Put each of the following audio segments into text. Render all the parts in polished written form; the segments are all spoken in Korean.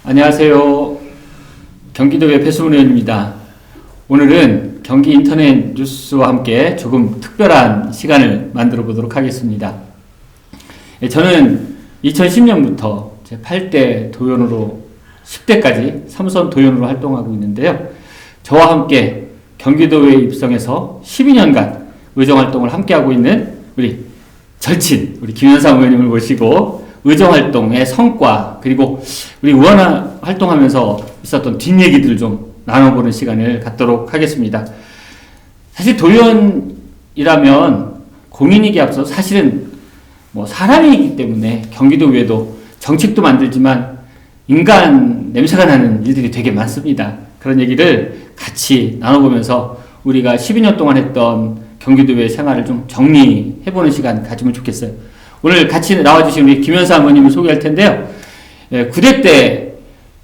안녕하세요. 경기도의 배수문 의원입니다. 오늘은 경기 인터넷 뉴스와 함께 조금 특별한 시간을 만들어 보도록 하겠습니다. 저는 2010년부터 제 8대 도연으로 10대까지 삼선 도연으로 활동하고 있는데요. 저와 함께 경기도에 입성해서 12년간 의정활동을 함께하고 있는 우리 절친, 우리 김현삼 의원님을 모시고 의정활동의 성과, 그리고 우리 의원 활동하면서 있었던 뒷얘기들을 좀 나눠보는 시간을 갖도록 하겠습니다. 사실 도의원이라면 공인이기 앞서 사실은 뭐 사람이기 때문에 경기도 외에도 정책도 만들지만 인간 냄새가 나는 일들이 되게 많습니다. 그런 얘기를 같이 나눠보면서 우리가 12년 동안 했던 경기도의 생활을 좀 정리해보는 시간 가지면 좋겠어요. 오늘 같이 나와주신 우리 김현사 어머님을 소개할 텐데요. 9대 때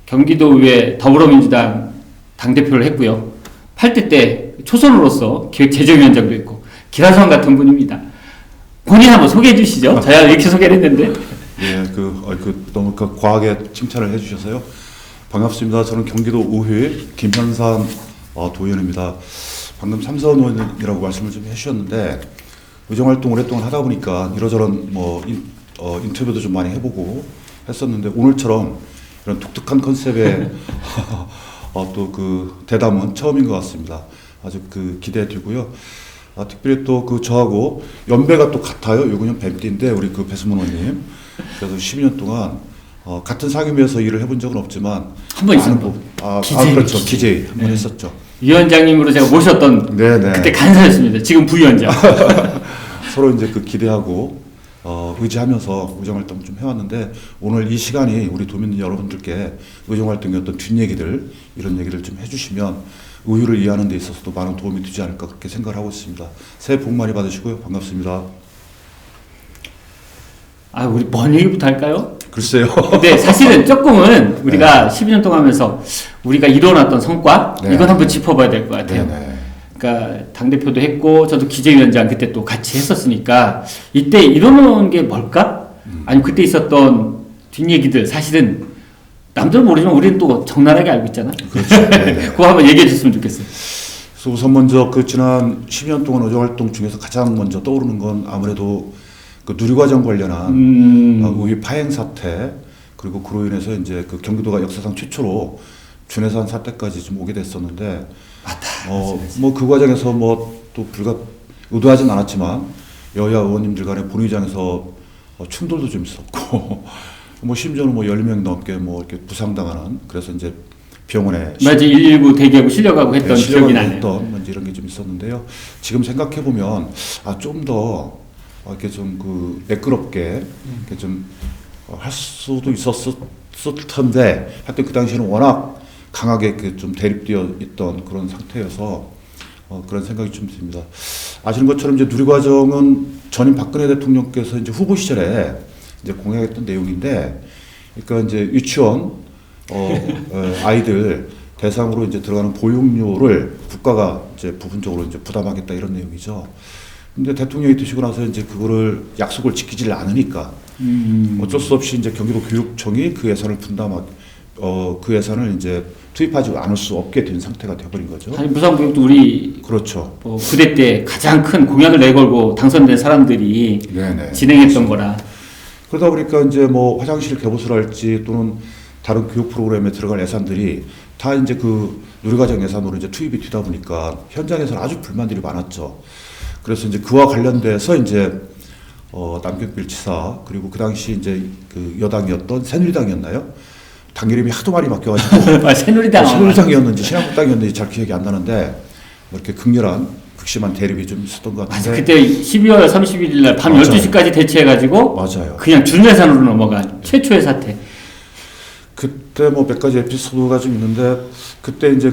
경기도의회 더불어민주당 당대표를 했고요. 8대 때 초선으로서 기획재정위원장도 했고 기라성 같은 분입니다. 본인 한번 소개해 주시죠. 저야 이렇게 소개를 했는데. 예, 너무 과하게 칭찬을 해주셔서요. 반갑습니다. 저는 경기도 의회 김현삼 도의원입니다. 방금 삼선 의원이라고 말씀을 좀 해주셨는데 의정활동 오랫동안 하다 보니까 이러저런 인터뷰도 좀 많이 해보고 했었는데 오늘처럼 이런 독특한 컨셉의 또 그 대담은 처음인 것 같습니다. 아주 기대해 두고요. 특별히 또 저하고 연배가 또 같아요. 요거는 뱀띠인데 우리 배수문 의원님. 그래서 12년 동안 같은 상임위에서 일을 해본 적은 없지만 한 번 있었고 그렇죠. 기재위 한 번 했었죠. 위원장님으로 제가 모셨던 네네. 그때 간사였습니다. 지금 부위원장. 서로 이제 기대하고 의지하면서 의정활동 좀 해왔는데 오늘 이 시간이 우리 도민 여러분들께 의정활동의 어떤 뒷얘기들 이런 얘기를 좀 해주시면 의유를 이해하는 데 있어서도 많은 도움이 되지 않을까 그렇게 생각을 하고 있습니다. 새해 복 많이 받으시고요. 반갑습니다. 우리 뭔 얘기부터 할까요? 글쎄요. 근데 사실은 조금은 우리가 12년 동안 하면서 우리가 이뤄놨던 성과 이건 한번 짚어봐야 될 것 같아요. 그러니까 당대표도 했고 저도 기재위원장 그때 또 같이 했었으니까 이때 이뤄놓은 게 뭘까? 아니 그때 있었던 뒷얘기들 사실은 남들은 모르지만 우리는 또 적나라하게 알고 있잖아. 그렇죠. 그거 한번 얘기해 줬으면 좋겠어요. 그래서 우선 먼저 지난 12년 동안 의정활동 중에서 가장 먼저 떠오르는 건 아무래도 누리과정 관련한 의회 파행 사태 그리고 그로 인해서 이제 경기도가 역사상 최초로 준해산 사태까지 좀 오게 됐었는데 그 과정에서 또 의도하진 않았지만 여야 의원님들 간의 본의장에서 충돌도 좀 있었고 심지어는 10명 넘게 이렇게 부상당하는 그래서 이제 병원에 119 대기하고 실려가고 했던 기억이 나네요. 이런 게 좀 있었는데요. 지금 생각해 보면 좀 더 이렇게 좀 매끄럽게 이렇게 좀 할 수도 있었을 텐데 하여튼 그 당시에는 워낙 강하게 좀 대립되어 있던 그런 상태여서 그런 생각이 좀 듭니다. 아시는 것처럼 이제 누리과정은 전임 박근혜 대통령께서 이제 후보 시절에 이제 공약했던 내용인데, 그러니까 이제 유치원 아이들 대상으로 이제 들어가는 보육료를 국가가 이제 부분적으로 이제 부담하겠다 이런 내용이죠. 근데 대통령이 되시고 나서 이제 그거를 약속을 지키질 않으니까 어쩔 수 없이 이제 경기도 교육청이 그 예산을 그 예산을 이제 투입하지 않을 수 없게 된 상태가 되어버린 거죠. 사실 무상교육도 우리 그렇죠. 9대 때 가장 큰 공약을 내걸고 당선된 사람들이 진행했던 거라. 그러다 보니까 이제 화장실 개보수를 할지 또는 다른 교육 프로그램에 들어갈 예산들이 다 이제 누리과정 예산으로 이제 투입이 되다 보니까 현장에서는 아주 불만들이 많았죠. 그래서 이제 그와 관련돼서 이제 남경필 지사 그리고 그 당시 이제 여당이었던 새누리당이었나요? 당 이름이 하도 많이 바뀌어가지고 새누리당이었는지 신한국당이었는지 잘 기억이 안 나는데 이렇게 극심한 대립이 좀 있었던 것 같은데. 그때 12월 31일 날 밤 12시까지 대체해가지고 그냥 준예산으로 넘어간 최초의 사태. 그때 몇 가지 에피소드가 좀 있는데 그때 이제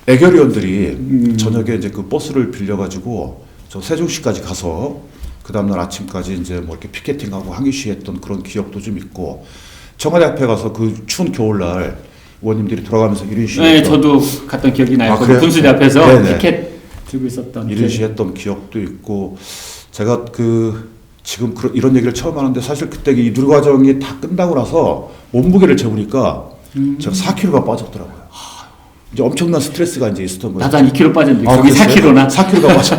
애결위원들이 저녁에 이제 버스를 빌려가지고 저 세종시까지 가서 그 다음날 아침까지 이제 이렇게 피켓팅하고 항의 시위했던 그런 기억도 좀 있고 청와대 앞에 가서 추운 겨울날 의원님들이 돌아가면서 1인 시위. 네, 저도 갔던 기억이 나요. 군수대 앞에서 피켓 들고 있었던. 1인 시위했던 기억도 있고 제가 지금 이런 얘기를 처음 하는데 사실 그때 이 누리과정이 다 끝나고 나서 몸무게를 재보니까 제가 4kg가 빠졌더라고요. 이제 엄청난 스트레스가 이제 있었던 거예요. 나도 한 2kg 빠졌는데 거기 4kg나? 4kg가 빠져.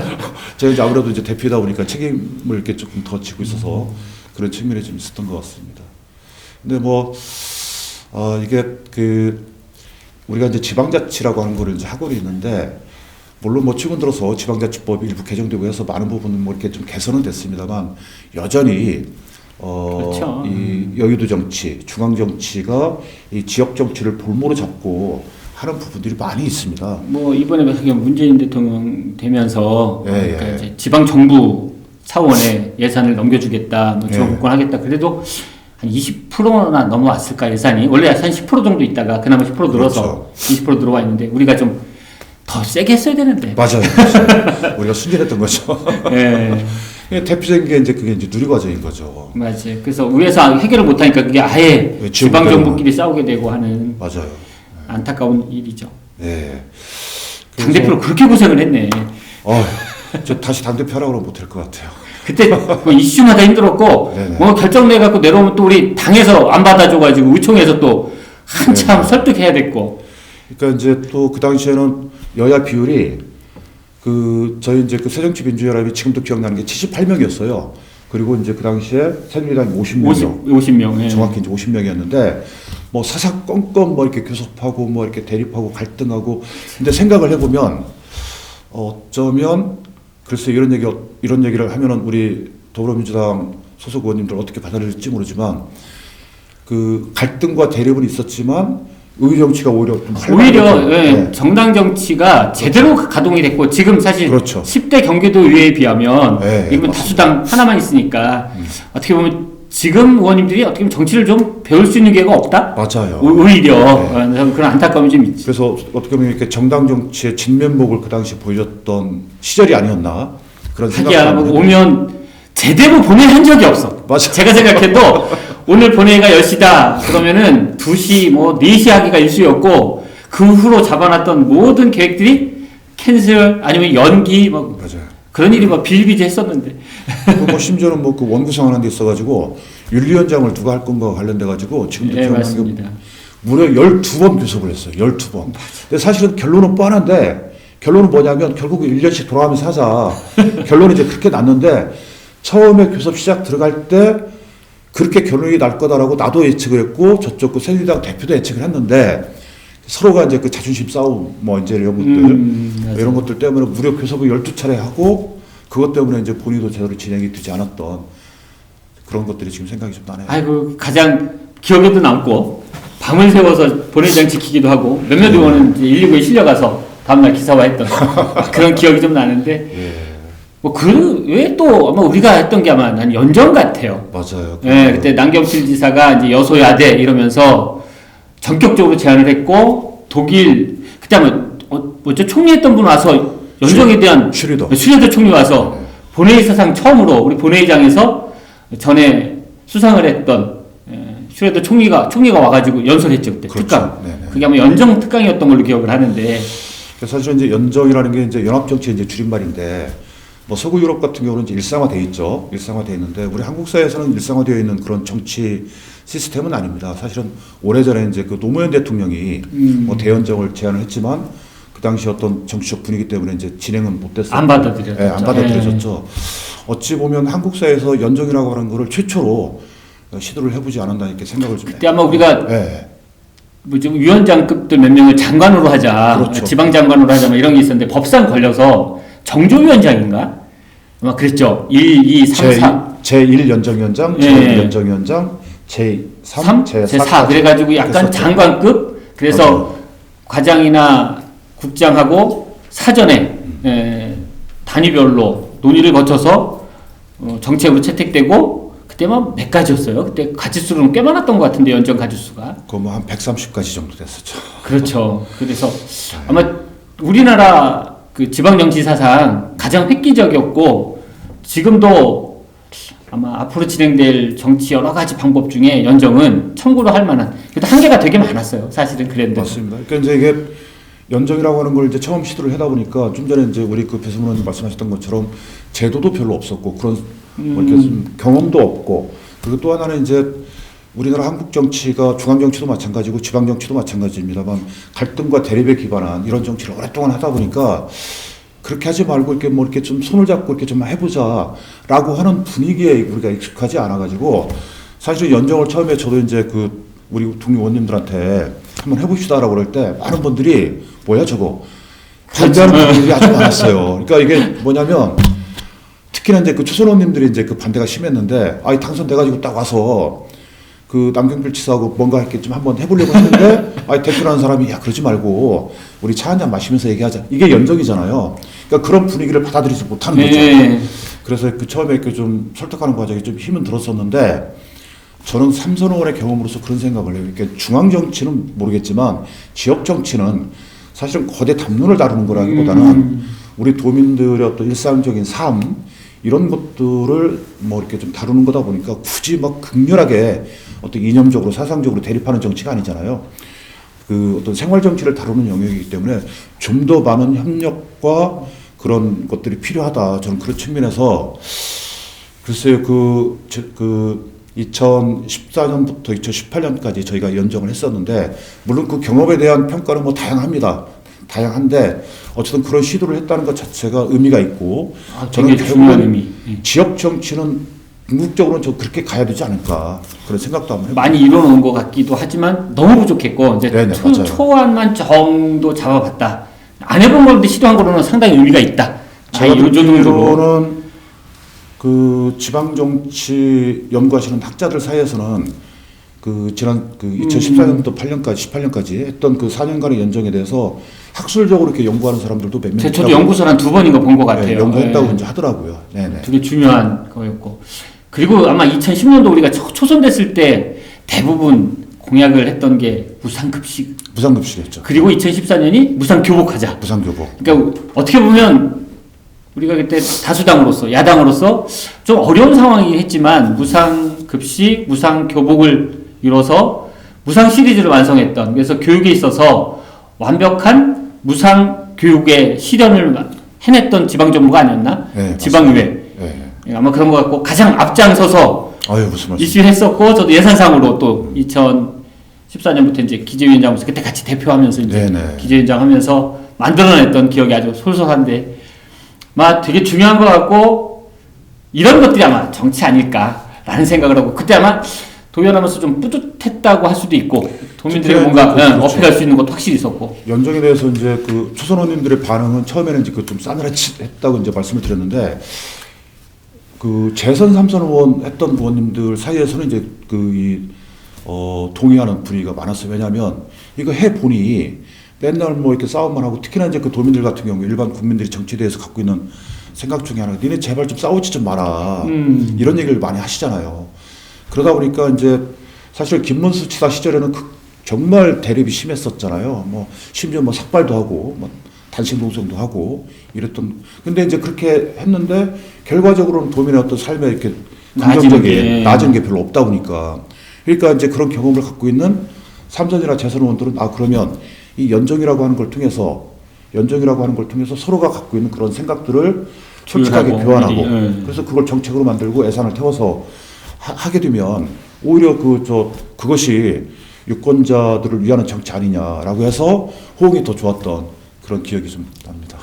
제가 이제 아무래도 이제 대표다 보니까 책임을 이렇게 조금 더 지고 있어서 그런 측면이 좀 있었던 것 같습니다. 근데 뭐 이게 우리가 이제 지방자치라고 하는 거를 이제 하고 있는데, 물론 뭐 최근 들어서 지방자치법이 일부 개정되고 해서 많은 부분은 뭐 이렇게 좀 개선은 됐습니다만, 여전히 그렇죠. 이 여의도 정치, 중앙 정치가 이 지역 정치를 볼모로 잡고 하는 부분들이 많이 있습니다. 뭐 이번에 같은 경우 문재인 대통령 되면서 예, 그러니까 예. 이제 지방 정부 차원의 예산을 넘겨주겠다, 뭐 지원 예. 복권하겠다. 그래도 한 20%나 넘어왔을까 예산이. 원래 한 10% 정도 있다가 그나마 10% 늘어서 그렇죠. 20% 들어와 있는데 우리가 좀 더 세게 했어야 되는데. 맞아요. 우리가 순진했던 거죠. 예. 대표적인 게 이제 그게 이제 누리과정인 거죠. 맞아요. 그래서 위에서 해결을 못하니까 그게 아예 예, 지방 정부끼리 싸우게 되고 하는 맞아요. 안타까운 일이죠. 네. 당 대표로 그렇게 고생을 했네. 저 다시 당대표 하라고 그러면 못할 것 같아요. 그때 뭐 이슈마다 힘들었고 네네. 뭐 결정 내갖고 내려오면 또 우리 당에서 안 받아줘가지고 의총에서 또 한참 네네. 설득해야 됐고. 그러니까 이제 또 그 당시에는 여야 비율이 저희 이제 그 새정치민주연합이 지금도 기억나는 게 78명이었어요. 그리고 이제 그 당시에 새누리당이 50명이요. 50명. 예. 정확히 이제 50명이었는데 뭐 사사건건 뭐 이렇게 교섭하고 뭐 이렇게 대립하고 갈등하고. 근데 생각을 해보면 어쩌면 글쎄 이런 얘기를 하면은 우리 더불어민주당 소속 의원님들 어떻게 받아들일지 모르지만, 그 갈등과 대립은 있었지만 의회 정치가 오히려 좀 오히려 활발해졌죠. 예, 네. 정당 정치가 제대로 가동이 됐고 지금 사실 그렇죠. 10대 경기도의회에 비하면 네, 이건 맞습니다. 다수당 하나만 있으니까 어떻게 보면 지금 의원님들이 어떻게 보면 정치를 좀 배울 수 있는 기회가 없다? 맞아요. 오히려 네. 그런 안타까움이 좀 있지. 그래서 어떻게 보면 이렇게 정당 정치의 진면목을 그 당시 보여줬던 시절이 아니었나 그런 생각이 하기야 뭐 오면 제대로 본회의 한 적이 없어. 맞아. 제가 생각해도 오늘 본회의가 10시다 그러면은 2시 뭐 4시 하기가 일수였고 그 후로 잡아놨던 모든 계획들이 캔슬 아니면 연기 뭐 맞아요. 그런 일이 막 비일비재했었는데. 뭐 심지어는 뭐 그 원구성 하는 데 있어가지고 윤리위원장을 누가 할 건가 관련돼 가지고 지금도 예, 기억나는 게 맞습니다. 무려 12번 교섭을 했어요. 12번. 근데 사실은 결론은 뻔한데, 결론은 뭐냐면 결국 1년씩 돌아가면서 하자. 결론이 이제 그렇게 났는데, 처음에 교섭 시작 들어갈 때 그렇게 결론이 날 거다라고 나도 예측을 했고 저쪽 그 새누리당 대표도 예측을 했는데, 서로가 이제 그 자존심 싸움 뭐 이제 이런 것들 맞아요. 이런 것들 때문에 무려 교섭을 12차례 하고, 그것 때문에 이제 본의도 제대로 진행이 되지 않았던 그런 것들이 지금 생각이 좀 나네요. 아이고 가장 기억에도 남고 밤을 새워서 본회의장 지키기도 하고 몇몇 의원은 이제 119에 실려가서 다음날 기사화했던 그런 기억이 좀 나는데 예. 뭐 그 외에 또 아마 우리가 했던 게 아마 난 연정 같아요. 맞아요. 예, 그때 남경필 지사가 이제 여소야대 이러면서 전격적으로 제안을 했고 독일 그때 아마 뭐죠 총리했던 분 와서 연정에 대한 슈리더 총리 와서 본회의 사상 처음으로 우리 본회의장에서 전에 수상을 했던 슈레더 총리가 와가지고 연설했죠 그때 그렇죠. 특강. 네네. 그게 아마 연정 특강이었던 걸로 기억을 하는데. 사실은 이제 연정이라는 게 이제 연합정치의 이제 줄임말인데, 뭐 서구 유럽 같은 경우는 이제 일상화돼 있죠. 일상화돼 있는데 우리 한국 사회에서는 일상화되어 있는 그런 정치 시스템은 아닙니다. 사실은 오래전에 이제 그 노무현 대통령이 뭐 대연정을 제안을 했지만 그 당시 어떤 정치적 분위기 때문에 이제 진행은 못됐어요. 안 받아들여졌죠. 네, 안 받아들여졌죠. 어찌 보면 한국 사회에서 연정이라고 하는 거를 최초로 시도를 해보지 않았나 이렇게 생각을 좀 해요. 그때 아마 우리가 네. 뭐좀 위원장급들 몇 명을 장관으로 하자, 그렇죠. 지방 장관으로 하자, 뭐 이런 게 있었는데 법상 걸려서 정조위원장인가? 아마 그랬죠. 1, 2, 3, 4. 제1 연정위원장, 예. 제2 연정위원장, 제3, 제4 그래가지고 약간 했었죠. 장관급. 그래서 맞아요. 과장이나 국장하고 사전에 단위별로 논의를 거쳐서 정책으로 채택되고 그때만 몇 가지였어요. 그때 가지수는 꽤 많았던 것 같은데 연정 가지수가. 그거 뭐 한 130가지 정도 됐었죠. 그렇죠. 그래서 아마 우리나라 그 지방정치사상 가장 획기적이었고 지금도 아마 앞으로 진행될 정치 여러 가지 방법 중에 연정은 참고로 할 만한 그래도 한계가 되게 많았어요. 사실은 그랬는데. 맞습니다. 그러니까 이제 이게 연정이라고 하는 걸 이제 처음 시도를 하다 보니까 좀 전에 이제 우리 그 배수문 의원님 말씀하셨던 것처럼 제도도 별로 없었고 그런 뭐 이렇게 좀 경험도 없고, 그리고 또 하나는 이제 우리나라 한국 정치가 중앙 정치도 마찬가지고 지방 정치도 마찬가지입니다만 갈등과 대립에 기반한 이런 정치를 오랫동안 하다 보니까 그렇게 하지 말고 이렇게 뭐 이렇게 좀 손을 잡고 이렇게 좀 해보자라고 하는 분위기에 우리가 익숙하지 않아가지고 사실 연정을 처음에 저도 이제 그 우리 동료원님들한테 한번 해봅시다라고 그럴 때 많은 분들이 뭐야 저거 반대하는 분들이 아주 많았어요. 그러니까 이게 뭐냐면 특히나 이제 그 초선원님들이 이제 그 반대가 심했는데 아이 당선돼가지고 딱 와서 그 남경필 지사하고 뭔가 이렇게 좀 한번 해보려고 했는데 아이 대표라는 사람이 야 그러지 말고 우리 차 한잔 마시면서 얘기하자 이게 연정이잖아요. 그러니까 그런 분위기를 받아들이지 못하는 거죠. 네. 그래서 그 처음에 이렇게 좀 설득하는 과정이 좀 힘은 들었었는데 저는 삼선 의원의 경험으로서 그런 생각을 해요. 이렇게 중앙 정치는 모르겠지만 지역 정치는 사실은 거대 담론을 다루는 거라기보다는 우리 도민들의 어떤 일상적인 삶 이런 것들을 뭐 이렇게 좀 다루는 거다 보니까 굳이 막 극렬하게 어떤 이념적으로 사상적으로 대립하는 정치가 아니잖아요. 그 어떤 생활 정치를 다루는 영역이기 때문에 좀 더 많은 협력과 그런 것들이 필요하다. 저는 그런 측면에서 글쎄요 그 2014년부터 2018년까지 저희가 연정을 했었는데 물론 그 경험에 대한 평가는 뭐 다양합니다. 다양한데 어쨌든 그런 시도를 했다는 것 자체가 의미가 있고 저는 중요한 의미. 지역 정치는 궁극적으로는 저 그렇게 가야 되지 않을까 그런 생각도 한번 해봅니다. 많이 이뤄놓은 것 같기도 하지만 너무 부족했고 이제 네네, 맞아요. 초안만 정도 잡아봤다. 안 해본 건데 시도한 거로는 상당히 의미가 있다. 제가 이 정도로 듣기로는 그 지방 정치 연구하시는 학자들 사이에서는 그 지난 그 2014년부터 8년까지 18년까지 했던 그 4년간의 연정에 대해서 학술적으로 이렇게 연구하는 사람들도 몇 명 저도 연구서를 한 2번인가 본 것 같아요. 네, 연구했다고 네. 이제 하더라고요. 네네. 되게 중요한 거였고 그리고 아마 2010년도 우리가 초선됐을 때 대부분 공약을 했던 게 무상급식 무상급식이었죠. 그리고 2014년이 무상교복하자. 무상교복. 그러니까 어떻게 보면 우리가 그때 다수당으로서 야당으로서 좀 어려운 상황이긴 했지만 무상급식, 무상교복을 이뤄서 무상 시리즈를 완성했던 그래서 교육에 있어서 완벽한 무상교육의 실현을 해냈던 지방정부가 아니었나? 네, 지방의회. 네. 아마 그런 것 같고 가장 앞장서서 아유 무슨 말씀? 이슈를 했었고 저도 예산상으로 또 2014년부터 이제 기재위원장으로서 그때 같이 대표하면서 이제 네네. 기재위원장 하면서 만들어냈던 기억이 아주 솔솔한데 막 되게 중요한 것 같고 이런 것들이 아마 정치 아닐까라는 생각을 하고 그때 아마 도연하면서 좀 뿌듯했다고 할 수도 있고 도민들이 뭔가 그렇죠. 어필할 수 있는 것도 확실히 있었고 연정에 대해서 이제 그 초선원님들의 반응은 처음에는 이제 그 좀 싸늘했다고 이제 말씀을 드렸는데 그 재선 3선 의원 했던 의원님들 사이에서는 이제 동의하는 분위기가 많았어요. 왜냐하면 이거 해 보니 맨날 뭐 이렇게 싸움만 하고 특히나 이제 그 도민들 같은 경우 일반 국민들이 정치에 대해서 갖고 있는 생각 중에 하나가 니네 제발 좀 싸우지 좀 마라 이런 얘기를 많이 하시잖아요. 그러다 보니까 이제 사실 김문수 지사 시절에는 정말 대립이 심했었잖아요. 뭐 심지어 뭐 삭발도 하고 뭐 단식 농성도 하고 이랬던. 근데 이제 그렇게 했는데 결과적으로는 도민의 어떤 삶에 이렇게 긍정적인 낮은 게 별로 없다 보니까 그러니까 이제 그런 경험을 갖고 있는 삼선이나 재선 의원들은 그러면 이 연정이라고 하는 걸 통해서 서로가 갖고 있는 그런 생각들을 솔직하게 교환하고 그래서 그걸 정책으로 만들고 예산을 태워서 하게 되면 오히려 그것이 유권자들을 위하는 정치 아니냐라고 해서 호응이 더 좋았던 그런 기억이 좀 납니다.